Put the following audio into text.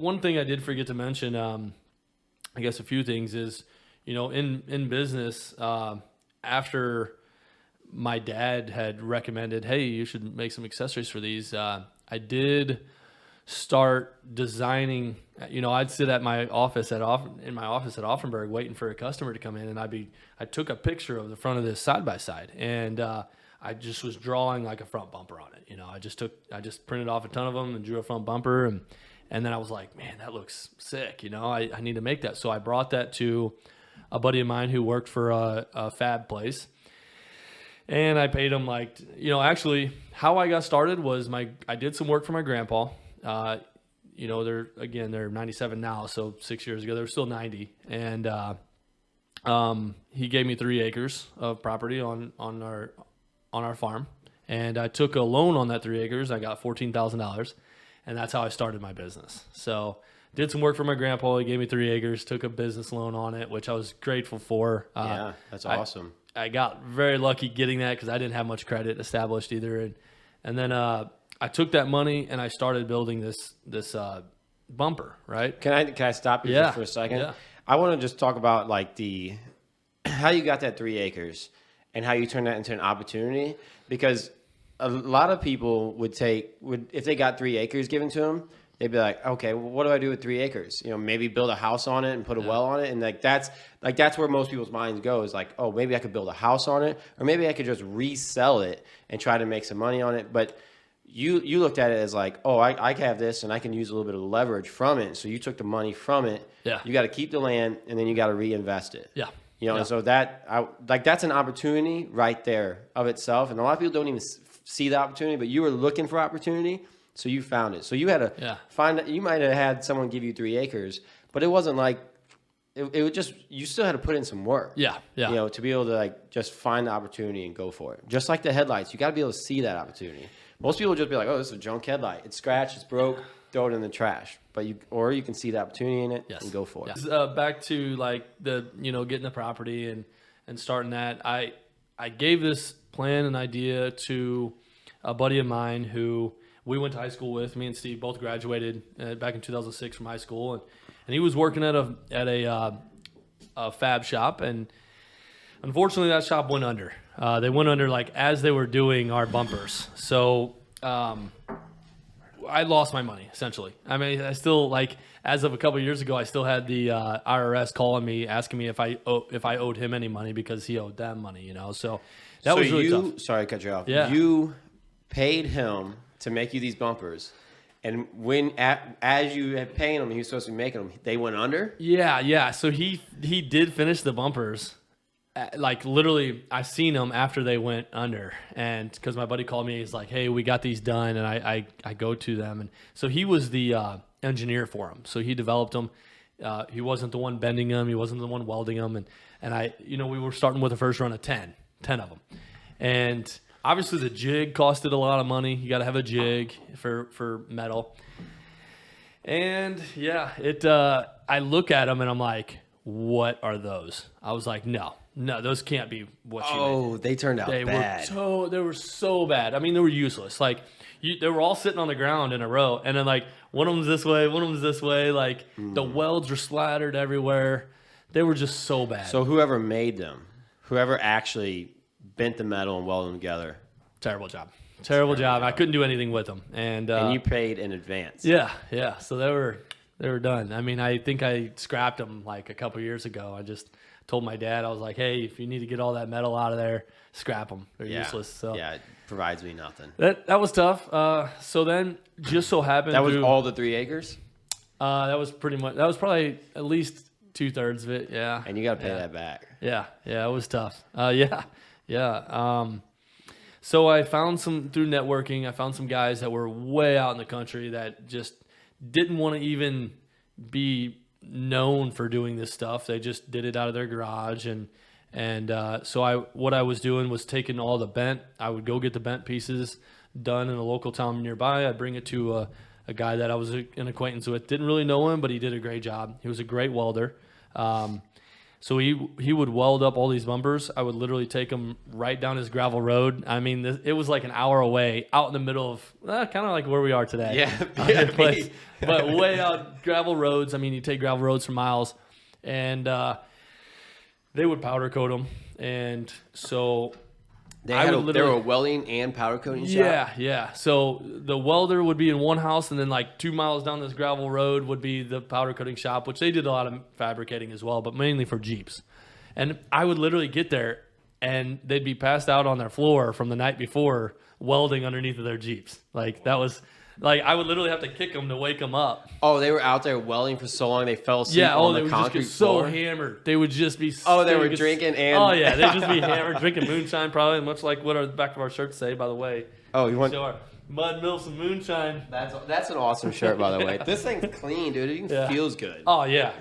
one thing I did forget to mention, I guess a few things is, in business, after my dad had recommended, hey, you should make some accessories for these, I did start designing. I'd sit at my office at Offenberg waiting for a customer to come in, and I took a picture of the front of this side by side, and I just was drawing like a front bumper on it. I just printed off a ton of them and drew a front bumper, and then I was like, man, that looks sick. I need to make that. So I brought that to a buddy of mine who worked for a fab place. And I paid him actually how I got started was I did some work for my grandpa. They're 97 now. So 6 years ago, they were still 90. And he gave me 3 acres of property on our farm. And I took a loan on that 3 acres. I got $14,000. And that's how I started my business. So did some work for my grandpa. He gave me 3 acres, took a business loan on it, which I was grateful for. Yeah, that's awesome. I got very lucky getting that because I didn't have much credit established either. And then I took that money and I started building this bumper, right? Can I stop you just for a second? Yeah. I want to just talk about how you got that 3 acres and how you turned that into an opportunity, because a lot of people would if they got 3 acres given to them, they'd be like, okay, well, what do I do with 3 acres? Maybe build a house on it and put a well on it. And that's where most people's minds go, is like, oh, maybe I could build a house on it, or maybe I could just resell it and try to make some money on it. But you looked at it as like, oh, I can have this and I can use a little bit of leverage from it. So you took the money from it. Yeah. You got to keep the land and then you got to reinvest it. Yeah. And so that's an opportunity right there of itself. And a lot of people don't even see the opportunity, but you were looking for opportunity. So you found it. So you had to find. You might have had someone give you 3 acres, but it wasn't like it would just. You still had to put in some work. Yeah. To be able to just find the opportunity and go for it. Just like the headlights, you got to be able to see that opportunity. Most people just be like, "Oh, this is a junk headlight. It's scratched. It's broke. Throw it in the trash." But you can see the opportunity in it and go for it. Back to getting the property and starting that. I gave this plan and idea to a buddy of mine who we went to high school with. Me and Steve both graduated back in 2006 from high school, and he was working at a fab shop, and unfortunately that shop went under. They went under as they were doing our bumpers. So I lost my money essentially. I mean, I still as of a couple of years ago, I still had the IRS calling me asking me if I owed him any money because he owed them money. So that was really tough. Sorry to cut you off. Yeah. You paid him to make you these bumpers, and as you had paying them, he was supposed to be making them, they went under? Yeah. So he did finish the bumpers. Literally, I seen them after they went under, and because my buddy called me, he's like, "Hey, we got these done," and I go to them, and so he was the engineer for them. So he developed them. He wasn't the one bending them. He wasn't the one welding them, and I, we were starting with a first run of 10 of them, and obviously the jig costed a lot of money. You got to have a jig for metal. And I look at them and I'm like, what are those? I was like, no, those can't be what you made. Oh, they turned out bad. They were so bad. I mean, they were useless. They were all sitting on the ground in a row. And then one of them's this way, one of them's this way. The welds were splattered everywhere. They were just so bad. So whoever made them, whoever actually bent the metal and welded them together. Terrible job. I couldn't do anything with them. And you paid in advance. Yeah. So they were done. I mean, I think I scrapped them a couple of years ago. I just told my dad, I was like, hey, if you need to get all that metal out of there, scrap them. They're useless. So yeah, it provides me nothing. That was tough. So then just so happened that was all the 3 acres? That was probably at least 2/3 of it. Yeah. And you got to pay that back. Yeah. It was tough. Yeah. So I found through networking, I found some guys that were way out in the country that just didn't want to even be known for doing this stuff. They just did it out of their garage. So what I was doing was taking all the bent. I would go get the bent pieces done in a local town nearby. I'd bring it to a guy that I was an acquaintance with. Didn't really know him, but he did a great job. He was a great welder. So he would weld up all these bumpers. I would literally take him right down his gravel road. I mean, it was like an hour away, out in the middle of kind of like where we are today. Yeah. But way out gravel roads. I mean, you take gravel roads for miles, and they would powder coat them. And so They were welding and powder coating shop? Yeah. So the welder would be in one house, and then like 2 miles down this gravel road would be the powder coating shop, which they did a lot of fabricating as well, but mainly for Jeeps. And I would literally get there, and they'd be passed out on their floor from the night before welding underneath of their Jeeps. Like that was... Like, I would literally have to kick them to wake them up. Oh, they were out there welding for so long they fell asleep on the concrete floor? So hammered. They would just be... they were drinking and... Oh, yeah. They'd just be hammered, drinking moonshine probably, much like what the back of our shirts say, by the way. Oh, you want... Show our Mud Mills and Moonshine. That's an awesome shirt, by the way. This thing's clean, dude. It even feels good. Oh, yeah.